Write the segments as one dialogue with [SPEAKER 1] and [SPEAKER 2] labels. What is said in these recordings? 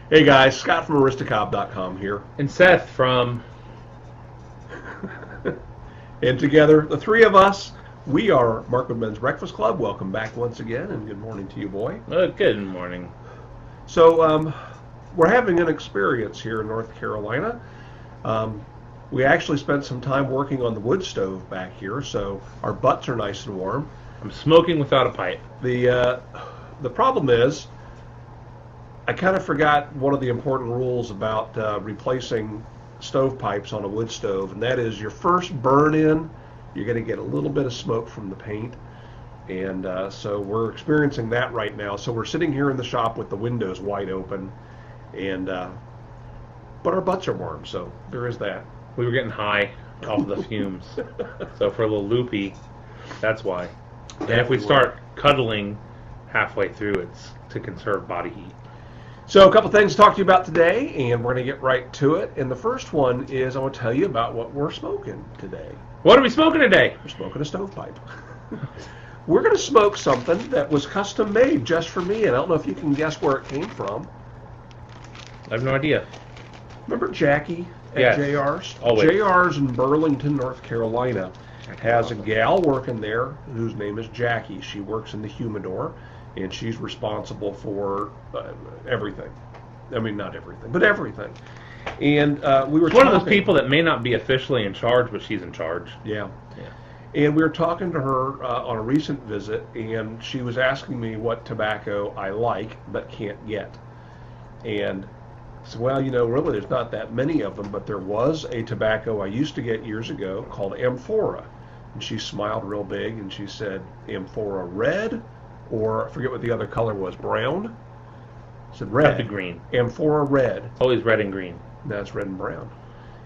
[SPEAKER 1] Hey guys, Scott from Aristocob.com here.
[SPEAKER 2] And Seth from...
[SPEAKER 1] And together, the three of us, we are Mark Woodman's Breakfast Club. Welcome back once again, and good morning to you, boy.
[SPEAKER 2] Good morning.
[SPEAKER 1] So, we're having an experience here in North Carolina. We actually spent some time working on the wood stove back here, so our butts are nice and warm.
[SPEAKER 2] I'm smoking without a pipe.
[SPEAKER 1] The problem is, I kind of forgot one of the important rules about replacing stovepipes on a wood stove, and that is your first burn-in, you're going to get a little bit of smoke from the paint, and so we're experiencing that right now. So we're sitting here in the shop with the windows wide open, and but our butts are warm, so there is that.
[SPEAKER 2] We were getting high off the fumes, so for a little loopy, that's why. And if we start cuddling halfway through, it's to conserve body heat.
[SPEAKER 1] So a couple things to talk to you about today, and we're going to get right to it. And the first one is I want to tell you about what we're smoking today.
[SPEAKER 2] What are we smoking today?
[SPEAKER 1] We're smoking a stovepipe. We're going to smoke something that was custom made just for me, and I don't know if you can guess where it came from.
[SPEAKER 2] I have no idea.
[SPEAKER 1] Remember Jackie at
[SPEAKER 2] Yes.
[SPEAKER 1] JR's?
[SPEAKER 2] Always.
[SPEAKER 1] JR's in Burlington, North Carolina has a gal working there whose name is Jackie. She works in the humidor, and she's responsible for everything. I mean, not everything, but everything. And we were
[SPEAKER 2] It's one of those
[SPEAKER 1] talking-
[SPEAKER 2] people that may not be officially in charge, but she's in charge.
[SPEAKER 1] Yeah. And we were talking to her on a recent visit, and she was asking me what tobacco I like but can't get. And I said, well, you know, really there's not that many of them, but there was a tobacco I used to get years ago called Amphora. And she smiled real big, and she said, Amphora Red, or I forget what the other color was, brown? I said, red.
[SPEAKER 2] Red to green.
[SPEAKER 1] Amphora Red.
[SPEAKER 2] Always red and green.
[SPEAKER 1] That's red and brown.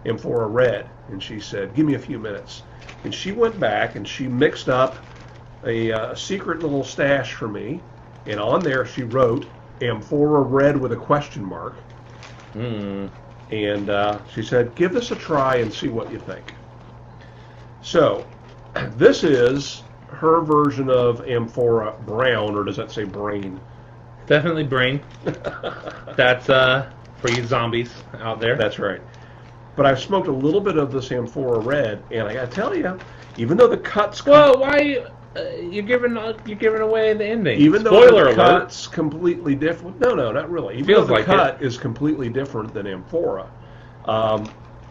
[SPEAKER 1] Amphora Red. And she said, give me a few minutes. And she went back and she mixed up a secret little stash for me. And on there she wrote Amphora Red with a question mark. And she said, give this a try and see what you think. So this is her version of Amphora Brown, or does that say brain?
[SPEAKER 2] Definitely brain. That's for you zombies out there.
[SPEAKER 1] That's right. But I've smoked a little bit of this Amphora Red, and I gotta tell you, even though the cuts,
[SPEAKER 2] Well, why you're giving away the ending?
[SPEAKER 1] even though
[SPEAKER 2] Spoiler
[SPEAKER 1] the
[SPEAKER 2] alert.
[SPEAKER 1] cut's completely different, no, not really. Even
[SPEAKER 2] Feels
[SPEAKER 1] though the
[SPEAKER 2] like
[SPEAKER 1] cut is completely different than Amphora,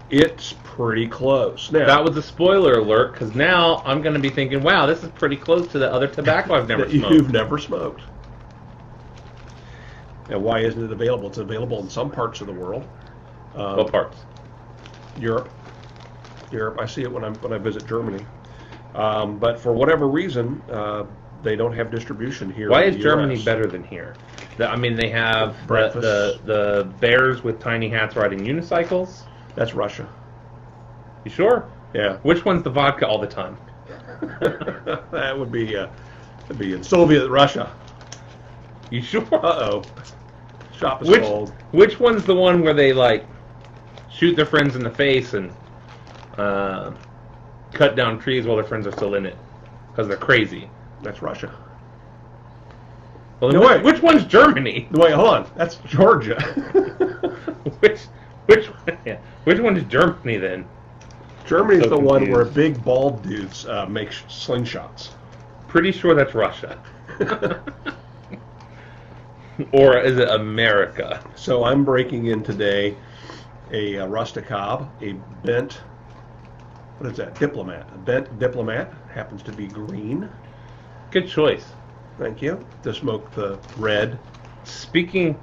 [SPEAKER 1] it's pretty close. Now
[SPEAKER 2] That was a spoiler alert, because now I'm going to be thinking, wow, this is pretty close to the other tobacco I've never
[SPEAKER 1] that
[SPEAKER 2] smoked.
[SPEAKER 1] you've never smoked. And why isn't it available? It's available in some parts of the world.
[SPEAKER 2] What parts?
[SPEAKER 1] Europe. I see it when I visit Germany. But for whatever reason, they don't have distribution here.
[SPEAKER 2] Why
[SPEAKER 1] in
[SPEAKER 2] is
[SPEAKER 1] the
[SPEAKER 2] Germany
[SPEAKER 1] US.
[SPEAKER 2] better than here? I mean, they have
[SPEAKER 1] Breakfast.
[SPEAKER 2] the bears with tiny hats riding unicycles.
[SPEAKER 1] That's Russia.
[SPEAKER 2] You sure?
[SPEAKER 1] Yeah.
[SPEAKER 2] Which one's the vodka all the time?
[SPEAKER 1] That would be that'd be in Soviet Russia.
[SPEAKER 2] You sure?
[SPEAKER 1] Uh-oh. Shop is
[SPEAKER 2] Which
[SPEAKER 1] sold.
[SPEAKER 2] which one's the one where they like shoot their friends in the face and cut down trees while their friends are still in it because they're crazy?
[SPEAKER 1] That's Russia.
[SPEAKER 2] Well,
[SPEAKER 1] No,
[SPEAKER 2] then
[SPEAKER 1] wait.
[SPEAKER 2] which one's Germany?
[SPEAKER 1] Wait, hold on. That's Georgia.
[SPEAKER 2] Which one is Germany then?
[SPEAKER 1] Germany's
[SPEAKER 2] So
[SPEAKER 1] the one
[SPEAKER 2] confused.
[SPEAKER 1] where big bald dudes make slingshots.
[SPEAKER 2] Pretty sure that's Russia. Or is it America?
[SPEAKER 1] So I'm breaking in today a Aristocob, a bent, what is that, diplomat. A bent diplomat, happens to be green.
[SPEAKER 2] Good choice.
[SPEAKER 1] Thank you. To smoke the red.
[SPEAKER 2] Speaking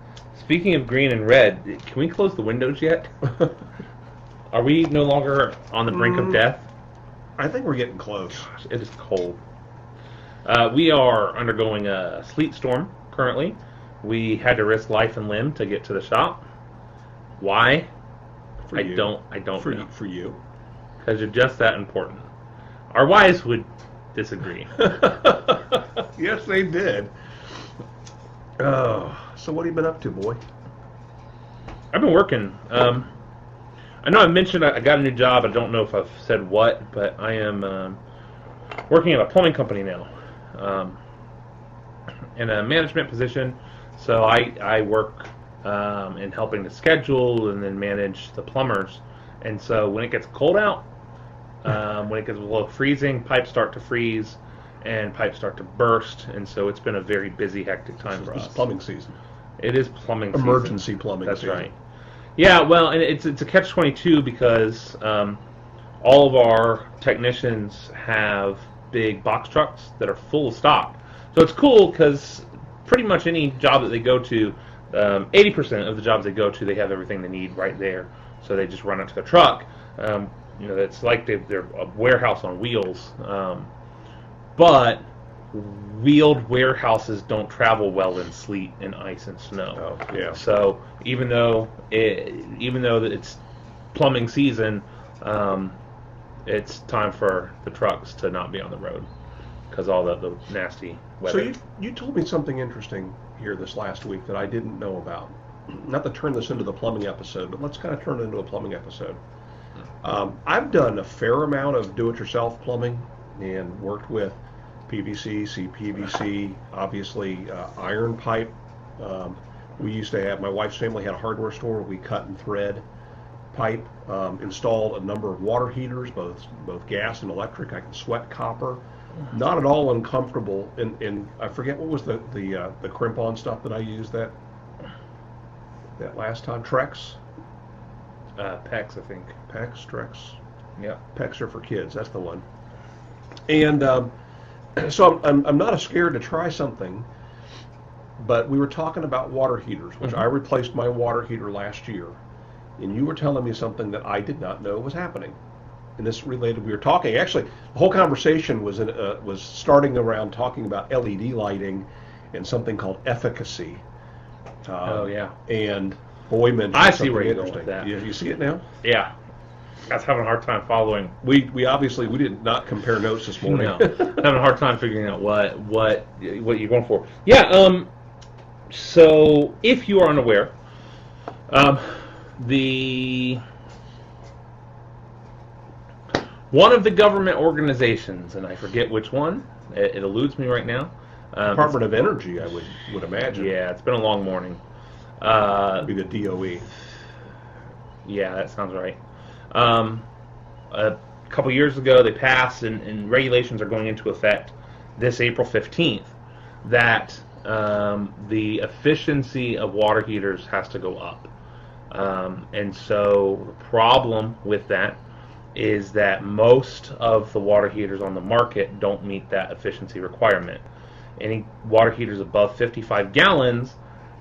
[SPEAKER 2] of green and red, can we close the windows yet? Are we no longer on the brink of death?
[SPEAKER 1] I think we're getting close.
[SPEAKER 2] Gosh, it is cold. We are undergoing a sleet storm currently. We had to risk life and limb to get to the shop. Why?
[SPEAKER 1] For
[SPEAKER 2] I
[SPEAKER 1] you.
[SPEAKER 2] don't
[SPEAKER 1] For,
[SPEAKER 2] know.
[SPEAKER 1] for you.
[SPEAKER 2] Because you're just that important. Our wives would disagree.
[SPEAKER 1] Yes, they did. Oh, so what have you been up to, boy?
[SPEAKER 2] I've been working. I know I mentioned I got a new job. I don't know if I've said what, but I am working at a plumbing company now, in a management position. So I work and helping to schedule and then manage the plumbers. And so when it gets cold out, when it gets below freezing, pipes start to freeze and pipes start to burst. And so it's been a very busy, hectic time for us.
[SPEAKER 1] It's plumbing season.
[SPEAKER 2] It is plumbing season.
[SPEAKER 1] Emergency plumbing
[SPEAKER 2] That's
[SPEAKER 1] season.
[SPEAKER 2] right. Yeah, well, and it's a catch-22 because all of our technicians have big box trucks that are full of stock. So it's cool because pretty much any job that they go to, 80% of the jobs they go to, they have everything they need right there. So they just run out to the truck. It's like they're a warehouse on wheels. But wheeled warehouses don't travel well in sleet and ice and snow.
[SPEAKER 1] Oh, yeah.
[SPEAKER 2] So even though it's plumbing season, it's time for the trucks to not be on the road because all the nasty weather.
[SPEAKER 1] So you told me something interesting here this last week that I didn't know about. Not to turn this into the plumbing episode, but let's kind of turn it into a plumbing episode. I've done a fair amount of do-it-yourself plumbing and worked with PVC, CPVC, obviously iron pipe. We used to have, my wife's family had a hardware store. We cut and thread pipe, installed a number of water heaters, both gas and electric. I can sweat copper. Not at all uncomfortable. And I forget what was the crimp-on stuff that I used that last time. Trex?
[SPEAKER 2] PEX, I think.
[SPEAKER 1] PEX, Trex.
[SPEAKER 2] Yeah.
[SPEAKER 1] PEX are for kids. That's the one. And so I'm not scared to try something, but we were talking about water heaters, which I replaced my water heater last year, and you were telling me something that I did not know was happening. And this related, we were talking, actually, the whole conversation was starting around talking about LED lighting and something called efficacy.
[SPEAKER 2] Oh, yeah.
[SPEAKER 1] And boy mentioned
[SPEAKER 2] I see
[SPEAKER 1] something
[SPEAKER 2] where you're going
[SPEAKER 1] interesting.
[SPEAKER 2] with that.
[SPEAKER 1] You see it now?
[SPEAKER 2] Yeah. I was having a hard time following.
[SPEAKER 1] We obviously did not compare notes this morning.
[SPEAKER 2] No, having a hard time figuring out what you're going for. Yeah. So if you are unaware, one of the government organizations, and I forget which one, it eludes me right now.
[SPEAKER 1] Department of Energy, I would imagine.
[SPEAKER 2] Yeah, it's been a long morning.
[SPEAKER 1] It'd be the DOE.
[SPEAKER 2] Yeah, that sounds right. A couple years ago, they passed, and regulations are going into effect this April 15th, that the efficiency of water heaters has to go up. And so the problem with that is that most of the water heaters on the market don't meet that efficiency requirement. Any water heaters above 55 gallons,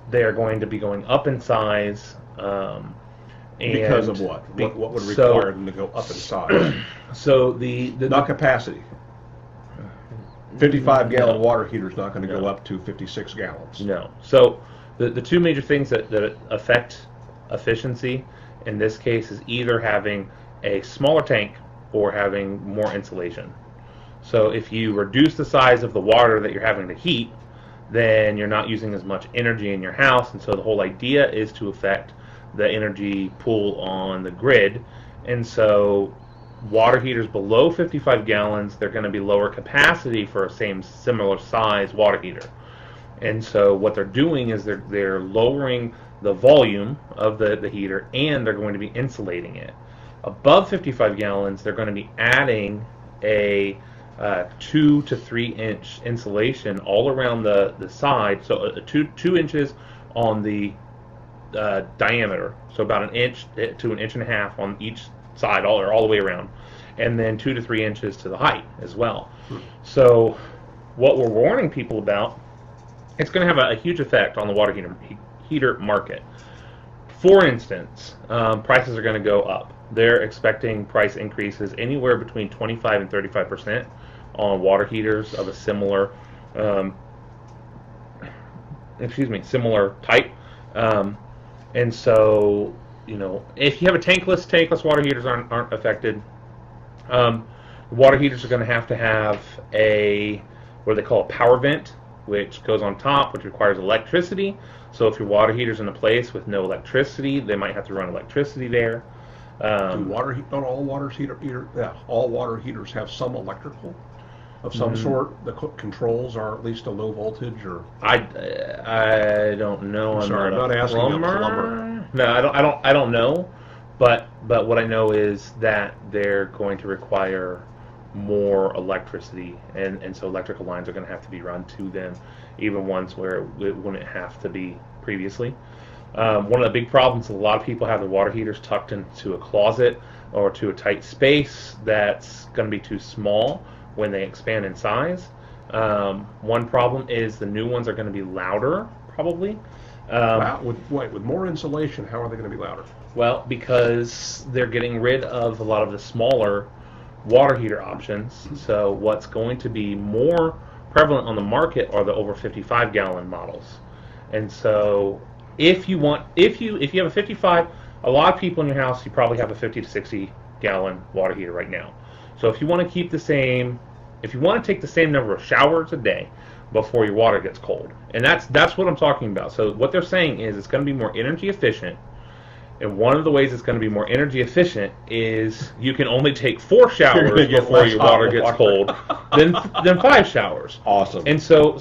[SPEAKER 2] they are going to be going up in size.
[SPEAKER 1] Because of what? What would require them to go up in size?
[SPEAKER 2] So the
[SPEAKER 1] not capacity. 55-gallon water heater is not going to go up to 56 gallons.
[SPEAKER 2] No. So the two major things that affect efficiency in this case is either having a smaller tank or having more insulation. So if you reduce the size of the water that you're having to heat, then you're not using as much energy in your house, and so the whole idea is to affect the energy pool on the grid. And so water heaters below 55 gallons, they're going to be lower capacity for a similar size water heater. And so what they're doing is they're lowering the volume of the heater, and they're going to be insulating it. Above 55 gallons, they're going to be adding a 2 to 3 inch insulation all around the side, so 2 inches on the diameter, so about an inch to an inch and a half on each side, all the way around, and then 2 to 3 inches to the height as well. So what we're warning people about, it's going to have a huge effect on the water heater market. For instance, prices are going to go up. They're expecting price increases anywhere between 25 and 35% on water heaters of a similar similar type. And so, if you have a tankless water heaters aren't affected. Water heaters are going to have a what they call a power vent, which goes on top, which requires electricity. So if your water heater's in a place with no electricity, they might have to run electricity there.
[SPEAKER 1] Not all water heaters have some electrical of some sort? The controls are at least a low voltage, or
[SPEAKER 2] I don't know.
[SPEAKER 1] I'm sorry, I'm not asking you a plumber.
[SPEAKER 2] No, I don't know. But what I know is that they're going to require more electricity, and so electrical lines are going to have to be run to them, even ones where it wouldn't have to be previously. One of the big problems is a lot of people have their water heaters tucked into a closet or to a tight space that's going to be too small when they expand in size. One problem is the new ones are going to be louder, probably.
[SPEAKER 1] Wow, with more insulation, how are they going to be louder?
[SPEAKER 2] Well, because they're getting rid of a lot of the smaller water heater options. So what's going to be more prevalent on the market are the over 55 gallon models. And so if you have a 55, a lot of people in your house, you probably have a 50 to 60 gallon water heater right now. So if you want to keep the same, if you want to take the same number of showers a day before your water gets cold, and that's what I'm talking about. So what they're saying is it's going to be more energy efficient. And one of the ways it's going to be more energy efficient is you can only take 4 showers before your water gets cold than 5 showers.
[SPEAKER 1] Awesome.
[SPEAKER 2] And so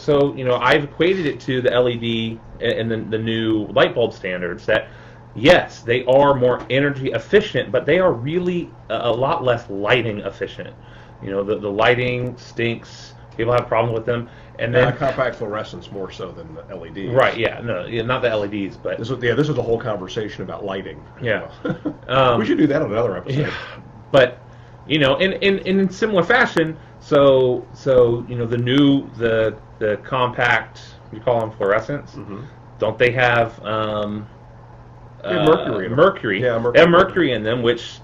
[SPEAKER 2] I've equated it to the LED and the new light bulb standards that, yes, they are more energy efficient, but they are really a lot less lighting efficient. The lighting stinks. People have problems with them. And then
[SPEAKER 1] compact fluorescence more so than the LEDs.
[SPEAKER 2] Right, yeah, no, not the LEDs, but
[SPEAKER 1] this is the whole conversation about lighting.
[SPEAKER 2] Yeah.
[SPEAKER 1] We should do that on another episode.
[SPEAKER 2] Yeah, but in similar fashion, so the compact, you call them fluorescents, don't they have
[SPEAKER 1] mercury?
[SPEAKER 2] Mercury.
[SPEAKER 1] Yeah,
[SPEAKER 2] They have mercury in them, which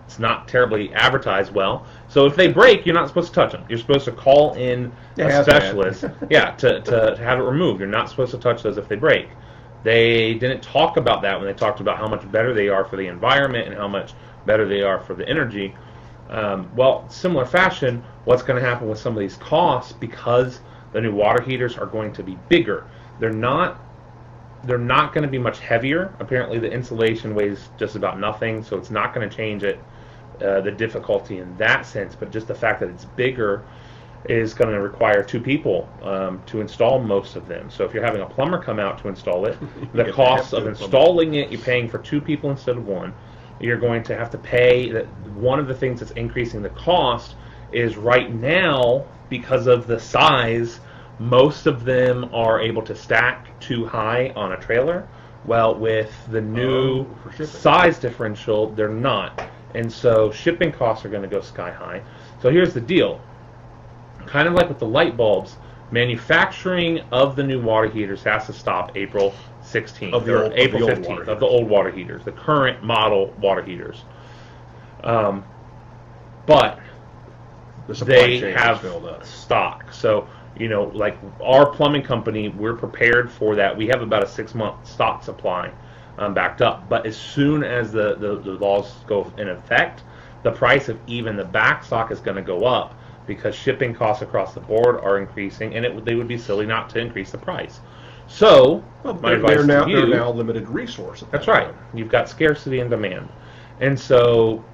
[SPEAKER 2] it's not terribly advertised well. So if they break, you're not supposed to touch them. You're supposed to call in a specialist, to have it removed. You're not supposed to touch those if they break. They didn't talk about that when they talked about how much better they are for the environment and how much better they are for the energy. Well, similar fashion, what's going to happen with some of these costs, because the new water heaters are going to be bigger. They're not going to be much heavier. Apparently, the insulation weighs just about nothing, so it's not going to change it. The difficulty in that sense, but just the fact that it's bigger is going to require 2 people to install most of them. So if you're having a plumber come out to install it, the cost of installing it, you're paying for 2 people instead of 1. You're going to have to pay. One of the things that's increasing the cost is right now, because of the size, most of them are able to stack too high on a trailer. Well, with the new size differential, they're not. And so shipping costs are going to go sky high. So here's the deal. Kind of like with the light bulbs, manufacturing of the new water heaters has to stop April 16th, April 15th, of the old water heaters, the current model water heaters. But they have stock. So, like our plumbing company, we're prepared for that. We have about a 6-month stock supply backed up. But as soon as the laws go in effect, the price of even the back stock is going to go up, because shipping costs across the board are increasing, and they would be silly not to increase the price. So, my advice to you,
[SPEAKER 1] they're now limited resource.
[SPEAKER 2] That's right. You've got scarcity and demand, and so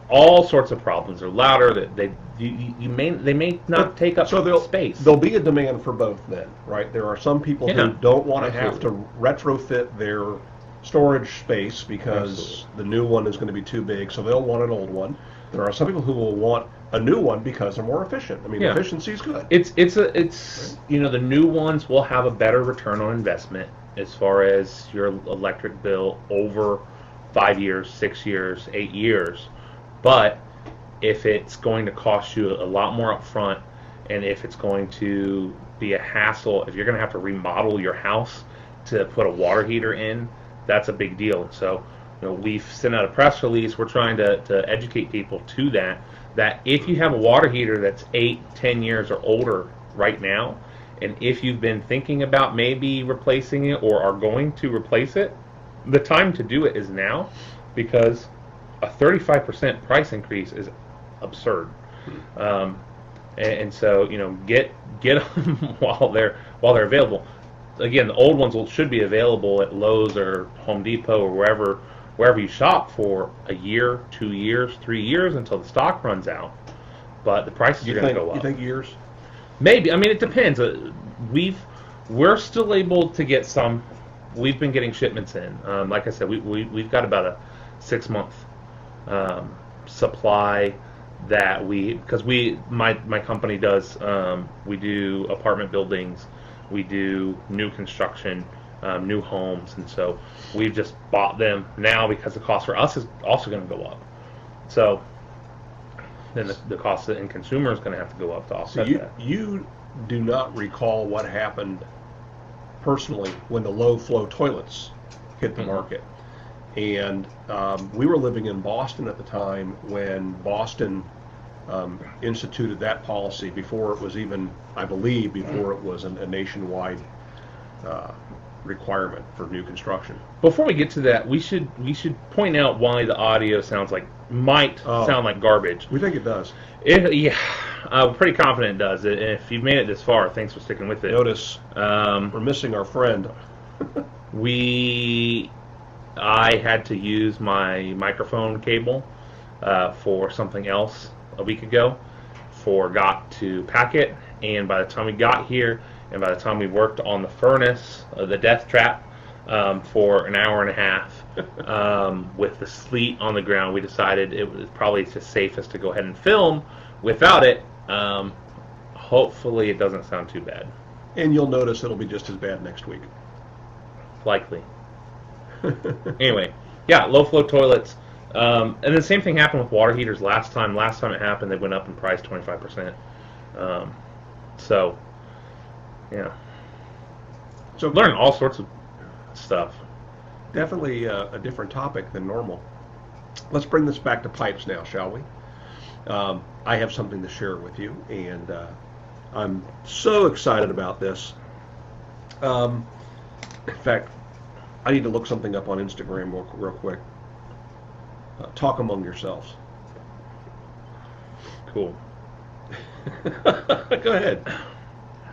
[SPEAKER 2] all sorts of problems are louder. They may not take up space.
[SPEAKER 1] There'll be a demand for both then, right? There are some people who don't want to have to retrofit their storage space because the new one is going to be too big, so they'll want an old one. There are some people who will want a new one because they're more efficient. I mean, efficiency is good.
[SPEAKER 2] It's the new ones will have a better return on investment as far as your electric bill over 5 years, 6 years, 8 years. But if it's going to cost you a lot more up front, and if it's going to be a hassle, if you're going to have to remodel your house to put a water heater in, that's a big deal. So we've sent out a press release. We're trying to educate people to that if you have a water heater that's 8, 10 years or older right now, and if you've been thinking about maybe replacing it or are going to replace it, the time to do it is now, because a 35% price increase is absurd. And so get them while they're available. Again, the old ones should be available at Lowe's or Home Depot or wherever you shop for a year, 2 years, 3 years until the stock runs out. but the prices are going to go up.
[SPEAKER 1] You think years?
[SPEAKER 2] Maybe. I mean, it depends. We're still able to get some. We've been getting shipments in. Like I said, we've got about a 6-month supply that because my company does. We do apartment buildings, we do new construction, new homes, and so we've just bought them now because the cost for us is also going to go up. So then the cost in consumer is going to have to go up to offset that.
[SPEAKER 1] You do not recall what happened personally when the low flow toilets hit the market. And we were living in Boston at the time when Boston instituted that policy before it was even, I believe, before it was a nationwide requirement for new construction.
[SPEAKER 2] Before we get to that, we should point out why the audio sounds might sound like garbage.
[SPEAKER 1] We think it does.
[SPEAKER 2] I'm pretty confident it does. If you've made it this far, thanks for sticking with it.
[SPEAKER 1] Notice we're missing our friend.
[SPEAKER 2] I had to use my microphone cable for something else a week ago. Forgot to pack it, and by the time we got here, and by the time we worked on the furnace, the death trap, for an hour and a half, with the sleet on the ground, we decided it was probably just safest to go ahead and film without it. Hopefully it doesn't sound too bad.
[SPEAKER 1] And you'll notice it'll be just as bad next week.
[SPEAKER 2] Likely. Anyway, yeah, low flow toilets. And the same thing happened with water heaters last time. Last time it happened, they went up in price 25%. So, yeah. So learning all sorts of stuff.
[SPEAKER 1] Definitely a different topic than normal. Let's bring this back to pipes now, shall we? I have something to share with you, and I'm so excited about this. In fact, I need to look something up on Instagram real quick. Talk among yourselves.
[SPEAKER 2] Cool.
[SPEAKER 1] Go ahead.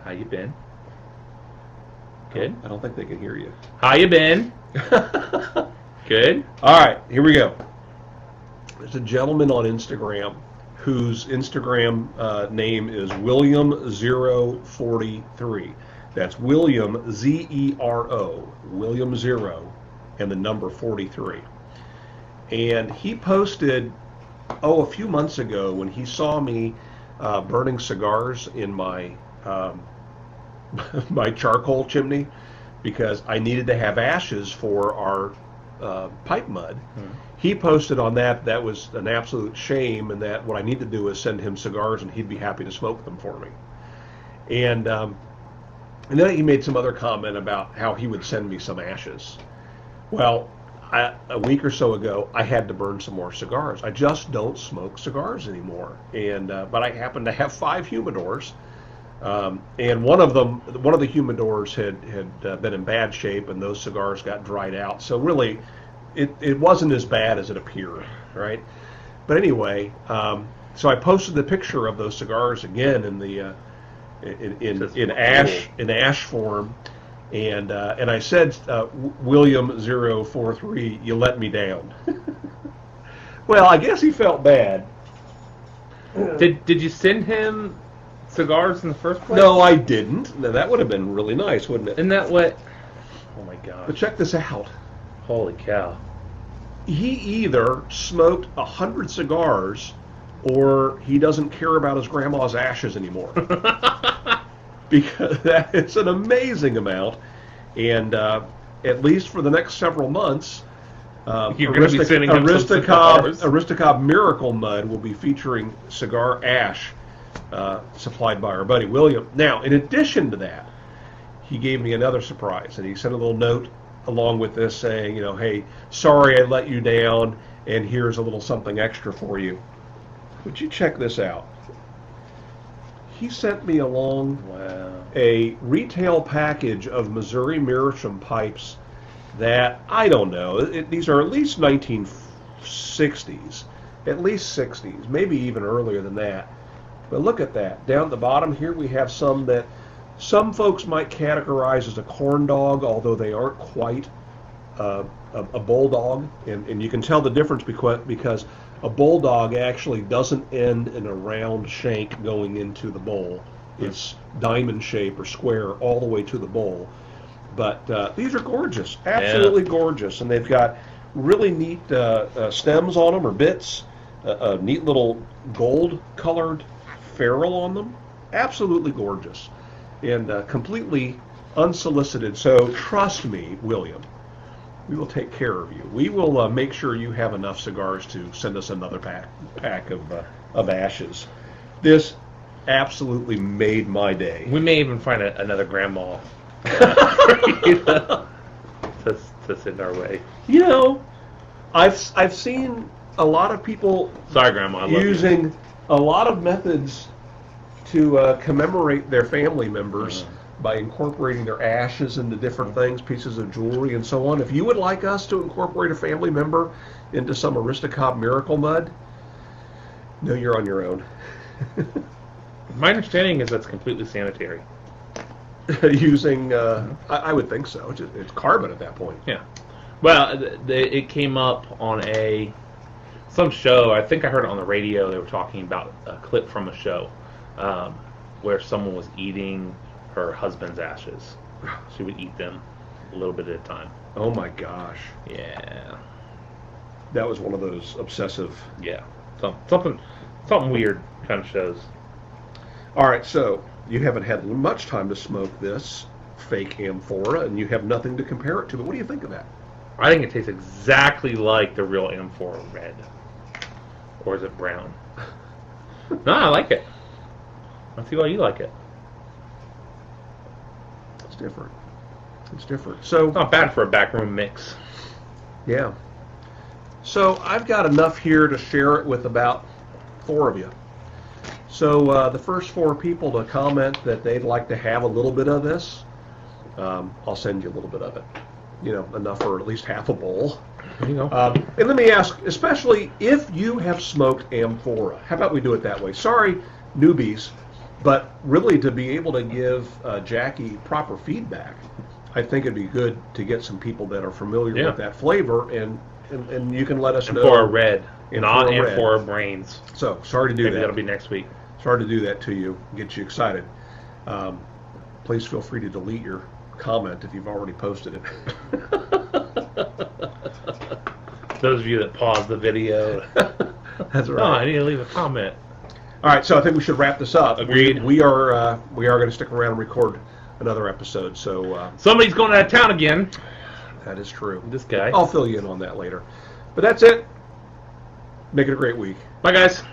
[SPEAKER 2] How you been? Good.
[SPEAKER 1] I don't think they can hear you.
[SPEAKER 2] How you been? Good.
[SPEAKER 1] All right, here we go. There's a gentleman on Instagram whose Instagram name is William043. That's William, Z-E-R-O, William 0, and the number 43. And he posted, a few months ago when he saw me burning cigars in my my charcoal chimney because I needed to have ashes for our pipe mud. He posted on that was an absolute shame, and that what I need to do is send him cigars and he'd be happy to smoke them for me. And then he made some other comment about how he would send me some ashes. Well, a week or so ago, I had to burn some more cigars. I just don't smoke cigars anymore. And but I happen to have 5 humidors, and one of the humidors had been in bad shape, and those cigars got dried out. So really, it wasn't as bad as it appeared, right? But anyway, so I posted the picture of those cigars again in the in ash form. And I said, William043, you let me down. Well, I guess he felt bad.
[SPEAKER 2] Did you send him cigars in the first place?
[SPEAKER 1] No, I didn't. Now, that would have been really nice, wouldn't it?
[SPEAKER 2] Isn't that what? Oh my God!
[SPEAKER 1] But check this out.
[SPEAKER 2] Holy cow!
[SPEAKER 1] He either smoked 100 cigars, or he doesn't care about his grandma's ashes anymore. Because that is an amazing amount, and at least for the next several months, Aristocob Miracle Mud will be featuring cigar ash supplied by our buddy William. Now, in addition to that, he gave me another surprise, and he sent a little note along with this saying, hey, sorry I let you down, and here's a little something extra for you. Would you check this out? He sent me along a retail package of Missouri Meerschaum pipes that, I don't know, these are at least 1960s, at least 60s, maybe even earlier than that. But look at that. Down at the bottom here we have some that some folks might categorize as a corn dog, although they aren't quite a bulldog. And you can tell the difference because A bulldog actually doesn't end in a round shank going into the bowl. It's diamond shape or square all the way to the bowl. But these are gorgeous, absolutely gorgeous, and they've got really neat stems on them or bits, a neat little gold-colored ferrule on them. Absolutely gorgeous, and completely unsolicited. So trust me, William, we will take care of you. We will make sure you have enough cigars to send us another pack of ashes. This absolutely made my day.
[SPEAKER 2] We may even find another grandma to send our way.
[SPEAKER 1] You know, I've seen a lot of people
[SPEAKER 2] Sorry, Grandma. I love
[SPEAKER 1] using
[SPEAKER 2] you.
[SPEAKER 1] a lot of methods to commemorate their family members by incorporating their ashes into different things, pieces of jewelry, and so on. If you would like us to incorporate a family member into some Aristocob Miracle Mud, no, you're on your own.
[SPEAKER 2] My understanding is that's completely sanitary.
[SPEAKER 1] Using, I would think so. It's carbon at that point.
[SPEAKER 2] Yeah. Well, it came up on some show. I think I heard it on the radio. They were talking about a clip from a show where someone was eating her husband's ashes. She would eat them a little bit at a time.
[SPEAKER 1] Oh my gosh.
[SPEAKER 2] Yeah.
[SPEAKER 1] That was one of those obsessive.
[SPEAKER 2] Yeah. Something weird kind of shows.
[SPEAKER 1] All right, so you haven't had much time to smoke this fake Amphora, and you have nothing to compare it to. But what do you think of that?
[SPEAKER 2] I think it tastes exactly like the real Amphora Red. Or is it brown? No, I like it. I see why you like it.
[SPEAKER 1] It's different. It's different. So
[SPEAKER 2] It's not bad for a backroom mix.
[SPEAKER 1] yeah. So I've got enough here to share it with about 4 of you. So the first 4 people to comment that they'd like to have a little bit of this, I'll send you a little bit of it. You know, enough for at least half a bowl.
[SPEAKER 2] There you go.
[SPEAKER 1] And let me ask, especially if you have smoked Amphora, how about we do it that way? Sorry, newbies, but really to be able to give Jackie proper feedback, I think it'd be good to get some people that are familiar with that flavor, and you can let us know.
[SPEAKER 2] Amphora Red, not
[SPEAKER 1] Amphora Red.
[SPEAKER 2] Amphora Brains.
[SPEAKER 1] So sorry to do
[SPEAKER 2] Maybe
[SPEAKER 1] that.
[SPEAKER 2] that'll be next week.
[SPEAKER 1] Sorry to do that to you, get you excited. Please feel free to delete your comment if you've already posted it.
[SPEAKER 2] Those of you that paused the video.
[SPEAKER 1] That's right.
[SPEAKER 2] No, I need to leave a comment.
[SPEAKER 1] All right, so I think we should wrap this up.
[SPEAKER 2] Agreed.
[SPEAKER 1] We are going to stick around and record another episode. So
[SPEAKER 2] Somebody's going out of town again.
[SPEAKER 1] that is true.
[SPEAKER 2] This guy.
[SPEAKER 1] I'll fill you in on that later. But that's it. Make it a great week.
[SPEAKER 2] Bye, guys.